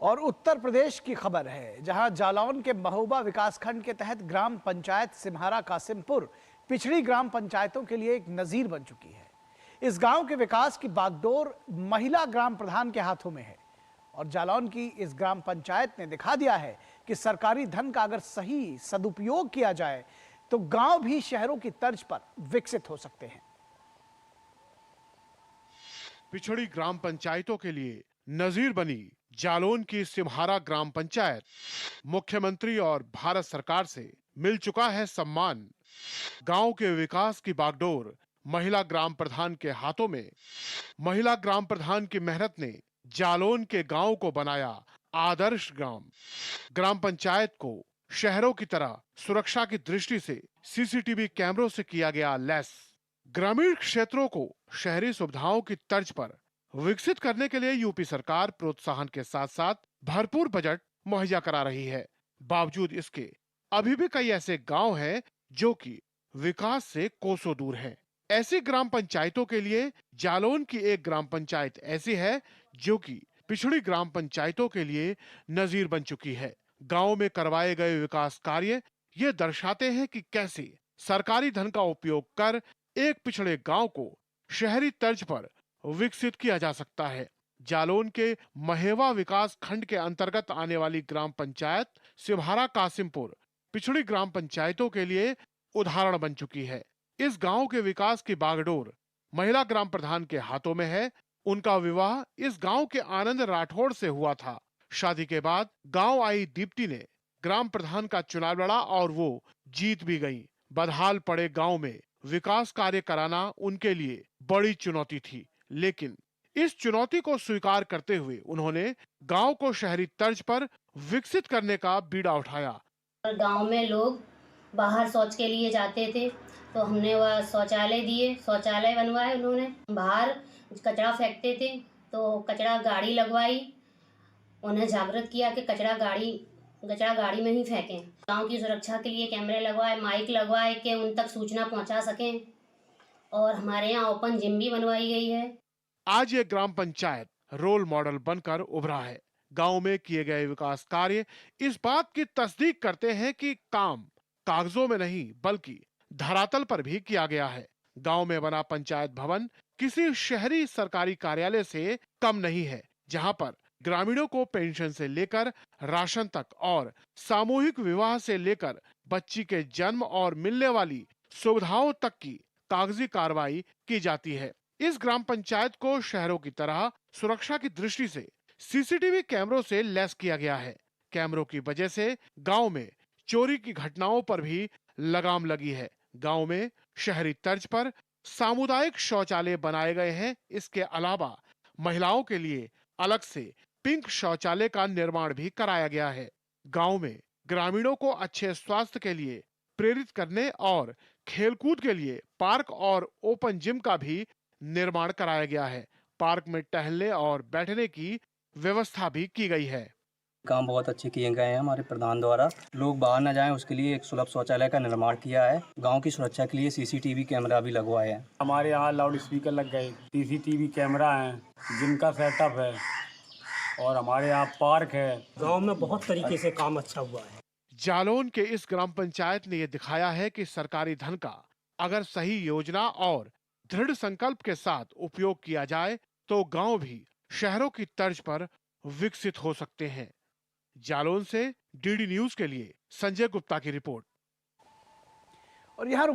और उत्तर प्रदेश की खबर है, जहां जालौन के महोबा विकासखंड के तहत ग्राम पंचायत सिम्हारा कासिमपुर पिछड़ी ग्राम पंचायतों के लिए एक नजीर बन चुकी है। इस गांव के विकास की बागडोर महिला ग्राम प्रधान के हाथों में है और जालौन की इस ग्राम पंचायत ने दिखा दिया है कि सरकारी धन का अगर सही सदुपयोग किया जाए तो गांव भी शहरों की तर्ज पर विकसित हो सकते हैं। पिछड़ी ग्राम पंचायतों के लिए नजीर बनी जालौन की सिम्हारा ग्राम पंचायत। मुख्यमंत्री और भारत सरकार से मिल चुका है सम्मान। गांव के विकास की बागडोर महिला ग्राम प्रधान के हाथों में। महिला ग्राम प्रधान की मेहनत ने जालौन के गांव को बनाया आदर्श ग्राम। ग्राम पंचायत को शहरों की तरह सुरक्षा की दृष्टि से सीसीटीवी कैमरों से किया गया लैस। ग्रामीण क्षेत्रों को शहरी सुविधाओं की तर्ज पर विकसित करने के लिए यूपी सरकार प्रोत्साहन के साथ साथ भरपूर बजट मुहैया करा रही है। बावजूद इसके अभी भी कई ऐसे गांव हैं जो कि विकास से कोसों दूर हैं। ऐसी ग्राम पंचायतों के लिए जालौन की एक ग्राम पंचायत ऐसी है जो कि पिछड़ी ग्राम पंचायतों के लिए नजीर बन चुकी है। गांव में करवाए गए विकास कार्य ये दर्शाते हैं कि कैसे सरकारी धन का उपयोग कर एक पिछड़े गांव को शहरी तर्ज पर विकसित किया जा सकता है। जालौन के महेवा विकास खंड के अंतर्गत आने वाली ग्राम पंचायत सिम्हारा कासिमपुर पिछड़ी ग्राम पंचायतों के लिए उदाहरण बन चुकी है। इस गांव के विकास की बागडोर महिला ग्राम प्रधान के हाथों में है। उनका विवाह इस गांव के आनंद राठौड़ से हुआ था। शादी के बाद गांव आई दीप्ति ने ग्राम प्रधान का चुनाव लड़ा और वो जीत भी गई। बदहाल पड़े गांव में विकास कार्य कराना उनके लिए बड़ी चुनौती थी, लेकिन इस चुनौती को स्वीकार करते हुए उन्होंने गांव को शहरी तर्ज पर विकसित करने का बीड़ा उठाया। गांव में लोग बाहर शौच के लिए जाते थे तो हमने वह शौचालय दिए, शौचालय बनवाए। उन्होंने बाहर कचरा फेंकते थे तो कचरा गाड़ी लगवाई। उन्हें जागृत किया कि कचरा गाड़ी में ही फेंकें। गांव की सुरक्षा के लिए कैमरे लगवाए, माइक लगवाए कि उन तक सूचना पहुंचा सकें। और हमारे यहाँ ओपन जिम भी बनवाई गई है। आज ये ग्राम पंचायत रोल मॉडल बनकर उभरा है। गांव में किए गए विकास कार्य इस बात की तस्दीक करते हैं कि काम कागजों में नहीं बल्कि धरातल पर भी किया गया है। गांव में बना पंचायत भवन किसी शहरी सरकारी कार्यालय से कम नहीं है, जहां पर ग्रामीणों को पेंशन से लेकर राशन तक और सामूहिक विवाह से लेकर बच्ची के जन्म और मिलने वाली सुविधाओं तक की कागजी कार्रवाई की जाती है। इस ग्राम पंचायत को शहरों की तरह सुरक्षा की दृष्टि से सीसीटीवी कैमरों से लैस किया गया है। कैमरों की वजह से गांव में चोरी की घटनाओं पर भी लगाम लगी है। गांव में शहरी तर्ज पर सामुदायिक शौचालय बनाए गए हैं। इसके अलावा महिलाओं के लिए अलग से पिंक शौचालय का निर्माण भी कराया गया है। गांव में ग्रामीणों को अच्छे स्वास्थ्य के लिए प्रेरित करने और खेलकूद के लिए पार्क और ओपन जिम का भी निर्माण कराया गया है। पार्क में टहलने और बैठने की व्यवस्था भी की गई है। काम बहुत अच्छे किए गए हैं हमारे प्रधान द्वारा। लोग बाहर न जाएं उसके लिए एक सुलभ शौचालय का निर्माण किया है। गांव की सुरक्षा के लिए सीसीटीवी कैमरा भी लगवाए हैं। हमारे यहाँ लाउड स्पीकर लग गए, सीसीटीवी कैमरा है, जिम का सेटअप है और हमारे यहाँ पार्क है। गांव में बहुत तरीके से काम अच्छा हुआ है। जालौन के इस ग्राम पंचायत ने यह दिखाया है कि सरकारी धन का अगर सही योजना और दृढ़ संकल्प के साथ उपयोग किया जाए तो गांव भी शहरों की तर्ज पर विकसित हो सकते हैं। जालौन से डीडी न्यूज के लिए संजय गुप्ता की रिपोर्ट। और यहाँ